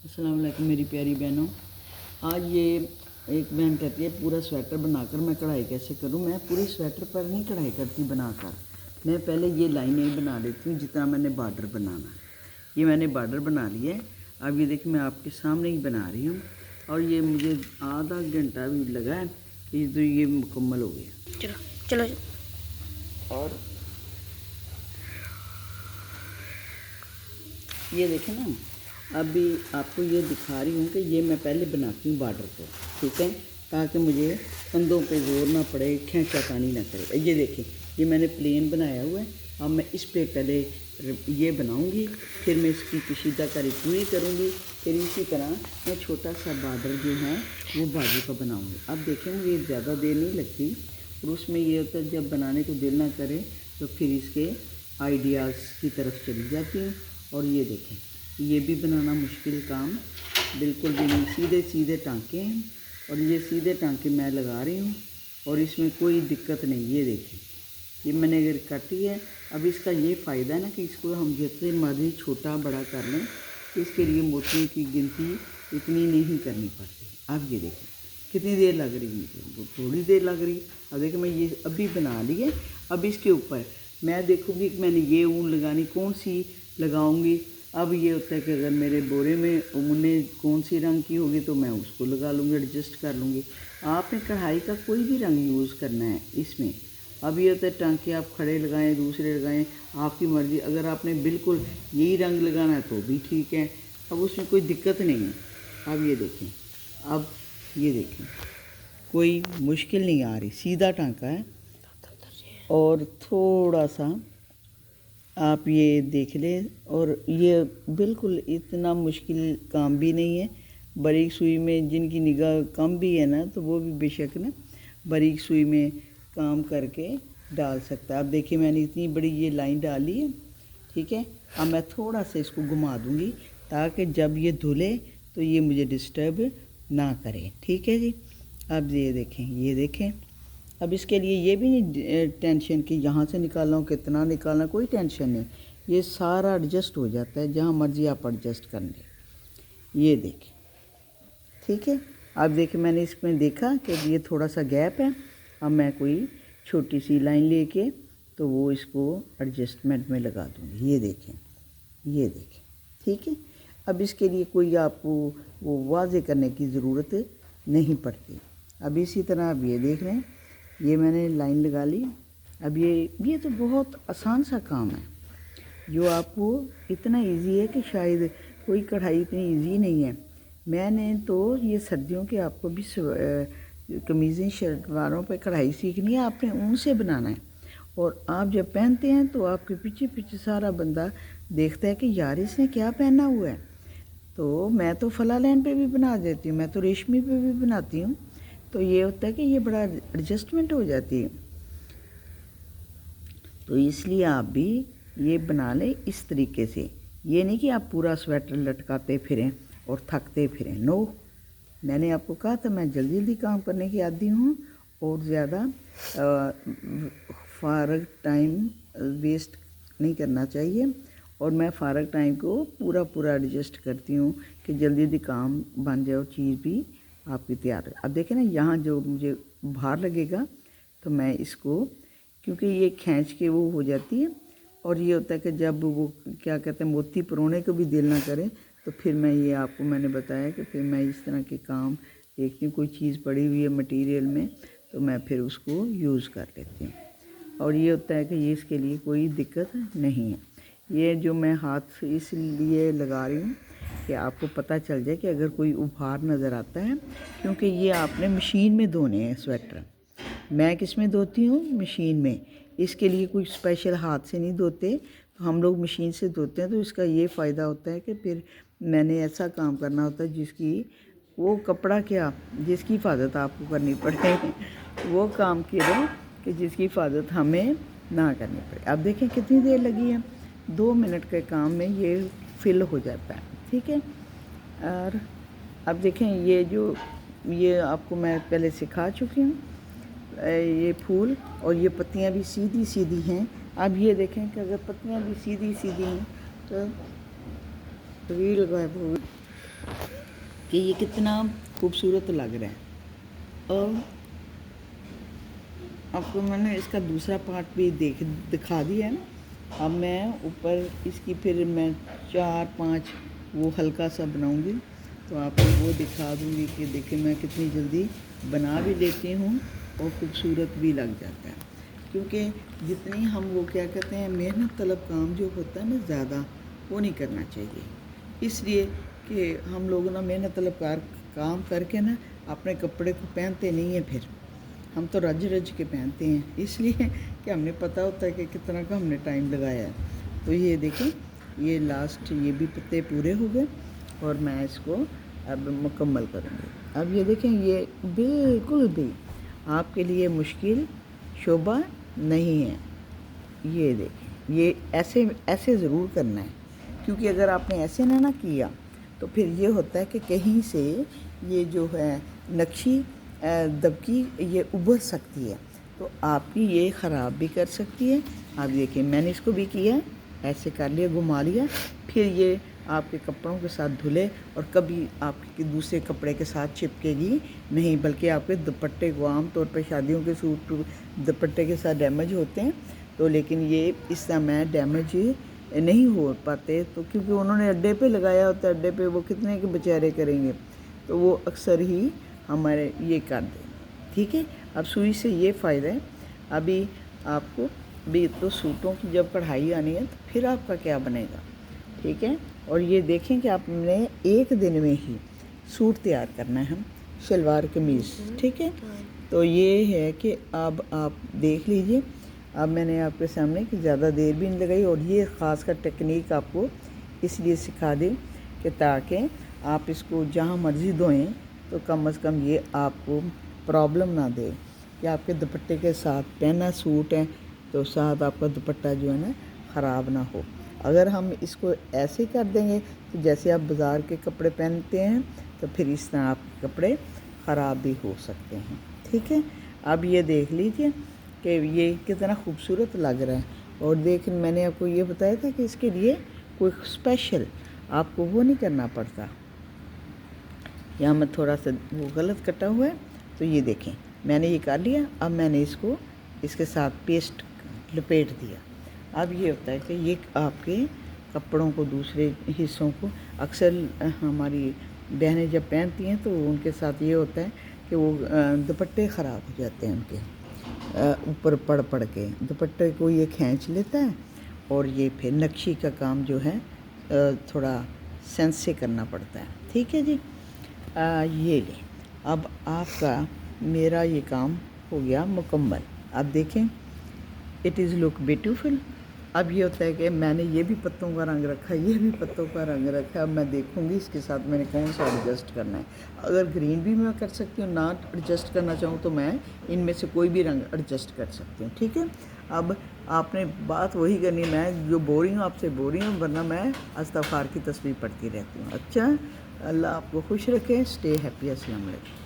अस्सलाम वालेकुम मेरी प्यारी बहनों। आज ये एक बहन कहती है पूरा स्वेटर बनाकर मैं कढ़ाई कैसे करूं। मैं पूरे स्वेटर पर नहीं कढ़ाई करती बनाकर, मैं पहले ये लाइनें बना लेती हूँ जितना मैंने बॉर्डर बनाना है। ये मैंने बॉर्डर बना लिया है। अब ये देखिए मैं आपके सामने ही बना रही हूँ और ये मुझे आधा घंटा भी लगा है कि तो ये मुकम्मल हो गया। चलो चलो और ये देखें ना, अभी आपको ये दिखा रही हूँ कि ये मैं पहले बनाती हूँ बॉर्डर को, ठीक है, ताकि मुझे कंधों पे जोर ना पड़े, खींचा तानी ना करे। ये देखें ये मैंने प्लेन बनाया हुआ है। अब मैं इस पे पहले ये बनाऊँगी, फिर मैं इसकी कशीदाकारी पूरी करूँगी, फिर इसी तरह मैं छोटा सा बॉर्डर जो है वो बाजू का बनाऊँगी। अब देखें मुझे ज़्यादा देर नहीं लगती और उसमें ये होता है जब बनाने को दिल ना करे तो फिर इसके आइडियाज़ की तरफ चली जाती हूँ। और ये देखें ये भी बनाना मुश्किल काम बिल्कुल भी नहीं, सीधे सीधे टांके हैं और ये सीधे टांके मैं लगा रही हूँ और इसमें कोई दिक्कत नहीं। ये देखें ये मैंने अगर काटी है। अब इसका ये फ़ायदा है ना कि इसको हम जितने मर्जी छोटा बड़ा कर लें तो इसके लिए मोतियों की गिनती इतनी नहीं करनी पड़ती। अब ये देखें कितनी देर लग रही मुझे, थोड़ी देर लग रही। अब देखिए मैं ये अभी बना ली है। अब इसके ऊपर मैं देखूँगी कि मैंने ये ऊन लगानी कौन सी लगाऊंगी। अब ये होता है कि अगर मेरे बोरे में ऊनें कौन सी रंग की होगी तो मैं उसको लगा लूँगी, एडजस्ट कर लूँगी। आपने कढ़ाई का कोई भी रंग यूज़ करना है इसमें। अब ये होता है टांके आप खड़े लगाएं, दूसरे लगाएं, आपकी मर्ज़ी। अगर आपने बिल्कुल यही रंग लगाना है तो भी ठीक है, अब उसमें कोई दिक्कत नहीं है। अब ये देखें, अब ये देखें कोई मुश्किल नहीं आ रही, सीधा टांका है और थोड़ा सा आप ये देख लें। और ये बिल्कुल इतना मुश्किल काम भी नहीं है। बारीक सुई में जिनकी निगाह कम भी है ना तो वो भी बेशक ना बारीक सुई में काम करके डाल सकता है। अब देखिए मैंने इतनी बड़ी ये लाइन डाली है, ठीक है। अब मैं थोड़ा सा इसको घुमा दूँगी ताकि जब ये धुले तो ये मुझे डिस्टर्ब ना करे, ठीक है जी। अब ये देखें अब इसके लिए ये भी नहीं टेंशन कि यहाँ से निकालना हो कितना निकालना, कोई टेंशन नहीं। ये सारा एडजस्ट हो जाता है, जहाँ मर्ज़ी आप एडजस्ट कर लें। ये देखें, ठीक है। अब देखिए मैंने इसमें देखा कि ये थोड़ा सा गैप है। अब मैं कोई छोटी सी लाइन लेके तो वो इसको एडजस्टमेंट में लगा दूँगी। ये देखें, ठीक है। अब इसके लिए कोई आपको वो वाज़े करने की ज़रूरत नहीं पड़ती। अब इसी तरह अब ये देख रहे हैं ये मैंने लाइन लगा ली। अब ये तो बहुत आसान सा काम है जो आपको इतना इजी है कि शायद कोई कढ़ाई इतनी इजी नहीं है। मैंने तो ये सर्दियों के आपको भी कमीज़ें शलवारों पे कढ़ाई सीखनी है, आपने ऊन से बनाना है। और आप जब पहनते हैं तो आपके पीछे पीछे सारा बंदा देखता है कि यार इसने क्या पहना हुआ है। तो मैं तो फला लाइन पे भी बना देती हूँ, मैं तो रेशमी पे भी बनाती हूँ। तो ये होता है कि ये बड़ा एडजस्टमेंट हो जाती है। तो इसलिए आप भी ये बना लें इस तरीके से। ये नहीं कि आप पूरा स्वेटर लटकाते फिरें और थकते फिरें। नो, मैंने आपको कहा था मैं जल्दी जल्दी काम करने की आदी हूँ और ज़्यादा फारग टाइम वेस्ट नहीं करना चाहिए। और मैं फारग टाइम को पूरा एडजस्ट करती हूँ कि जल्दी जल्दी काम बन जाए और चीज़ भी आपकी तैयार है। अब देखें ना यहाँ जो मुझे भार लगेगा तो मैं इसको, क्योंकि ये खींच के वो हो जाती है और ये होता है कि जब वो क्या कहते हैं मोती परोने को भी दिल ना करे तो फिर मैं ये आपको मैंने बताया कि फिर मैं इस तरह के काम देखती हूँ। कोई चीज़ पड़ी हुई है मटेरियल में तो मैं फिर उसको यूज़ कर लेती हूँ। और ये होता है कि ये इसके लिए कोई दिक्कत नहीं है। ये जो मैं हाथ से इसलिए लगा रही हूँ कि आपको पता चल जाए कि अगर कोई उभार नज़र आता है, क्योंकि ये आपने मशीन में धोने हैं स्वेटर। मैं किस में धोती हूँ? मशीन में। इसके लिए कोई स्पेशल हाथ से नहीं धोते, तो हम लोग मशीन से धोते हैं। तो इसका ये फ़ायदा होता है कि फिर मैंने ऐसा काम करना होता है जिसकी वो कपड़ा क्या जिसकी हिफाजत आपको करनी पड़े वो काम करो कि जिसकी हिफाजत हमें ना करनी पड़े। अब देखें कितनी देर लगी है, 2 मिनट के काम में ये फिल हो जाता है, ठीक है। और अब देखें ये आपको मैं पहले सिखा चुकी हूँ। ये फूल और ये पत्तियाँ भी सीधी सीधी हैं। अब ये देखें कि अगर पत्तियाँ भी सीधी सीधी हैं तो रील गायब हो गई। कि ये कितना खूबसूरत लग रहा है। और आपको मैंने इसका दूसरा पार्ट भी दिखा दिया है। अब मैं ऊपर इसकी फिर मैं 4-5 वो हल्का सा बनाऊंगी, तो आपको वो दिखा दूंगी कि देखिए मैं कितनी जल्दी बना भी लेती हूँ और खूबसूरत भी लग जाता है। क्योंकि जितनी हम वो क्या कहते हैं मेहनत तलब काम जो होता है ना, ज़्यादा वो नहीं करना चाहिए। इसलिए कि हम लोग ना मेहनत तलब काम करके ना अपने कपड़े को पहनते नहीं हैं, फिर हम तो रज रज के पहनते हैं, इसलिए कि हमें पता होता है कि कितना का हमने टाइम लगाया है। तो ये देखें, ये लास्ट ये भी पत्ते पूरे हो गए और मैं इसको अब मुकम्मल करूँगी। अब ये देखें, ये बिल्कुल भी आपके लिए मुश्किल शोबा नहीं है। ये देखें, ये ऐसे ऐसे ज़रूर करना है, क्योंकि अगर आपने ऐसे ना किया तो फिर ये होता है कि कहीं से ये जो है नक्शी दबकी ये उभर सकती है, तो आपकी ये ख़राब भी कर सकती है। आप देखिए मैंने इसको भी किया, ऐसे कर लिया, घुमा लिया, फिर ये आपके कपड़ों के साथ धुले और कभी आपके दूसरे कपड़े के साथ चिपकेगी नहीं, बल्कि आपके दुपट्टे को आम तौर पर शादियों के सूट दुपट्टे के साथ डैमेज होते हैं, तो लेकिन ये इस समय डैमेज नहीं हो पाते, तो क्योंकि उन्होंने अड्डे पे लगाया होता है, अड्डे पे वो कितने के बेचारे करेंगे, तो वो अक्सर ही हमारे ये कर दें। ठीक है, अब सुई से ये फ़ायदा है। अभी आपको भी तो सूटों की जब कढ़ाई आनी है तो फिर आपका क्या बनेगा। ठीक है, और ये देखें कि आपने एक दिन में ही सूट तैयार करना है, हम शलवार कमीज़। ठीक है, तो ये है कि अब आप देख लीजिए। अब मैंने आपके सामने कि ज़्यादा देर भी नहीं लगाई, और ये ख़ास कर टेक्निक आपको इसलिए सिखा दें कि ताकि आप इसको जहाँ मर्ज़ी धोएं तो कम से कम ये आपको प्रॉब्लम ना दे कि आपके दुपट्टे के साथ पहना सूट है तो साथ आपका दुपट्टा जो है ना ख़राब ना हो। अगर हम इसको ऐसे कर देंगे तो जैसे आप बाज़ार के कपड़े पहनते हैं, तो फिर इस तरह आपके कपड़े ख़राब भी हो सकते हैं। ठीक है, अब ये देख लीजिए कि ये कितना खूबसूरत लग रहा है। और देख, मैंने आपको ये बताया था कि इसके लिए कोई स्पेशल आपको वो नहीं करना पड़ता। यहाँ मैं थोड़ा सा वो गलत कटा हुआ है, तो ये देखें मैंने ये कर लिया। अब मैंने इसको इसके साथ पेस्ट लपेट दिया। अब ये होता है कि ये आपके कपड़ों को, दूसरे हिस्सों को, अक्सर हमारी बहनें जब पहनती हैं तो उनके साथ ये होता है कि वो दुपट्टे ख़राब हो जाते हैं उनके ऊपर पड़ के, दुपट्टे को ये खींच लेता है और ये फिर नक्शी का काम जो है थोड़ा सेंस से करना पड़ता है। ठीक है जी, ये ले, अब आपका मेरा ये काम हो गया मुकम्मल। अब देखें, इट इज़ लुक ब्यूटीफुल। अब ये होता है कि मैंने ये भी पत्तों का रंग रखा है, ये भी पत्तों का रंग रखा है। अब मैं देखूंगी इसके साथ मैंने कौन सा एडजस्ट करना है। अगर ग्रीन भी मैं कर सकती हूँ, ना एडजस्ट करना चाहूँ तो मैं इनमें से कोई भी रंग एडजस्ट कर सकती हूँ। ठीक है, अब आपने बात वही करनी, मैं जो बोल रही हूँ आपसे बोल रही हूँ, वरना मैं इस्तग़फ़ार की तस्वीर पढ़ती रहती हूँ। अच्छा, अल्लाह आपको खुश रखे, स्टे हैप्पी। अस्सलाम वालेकुम।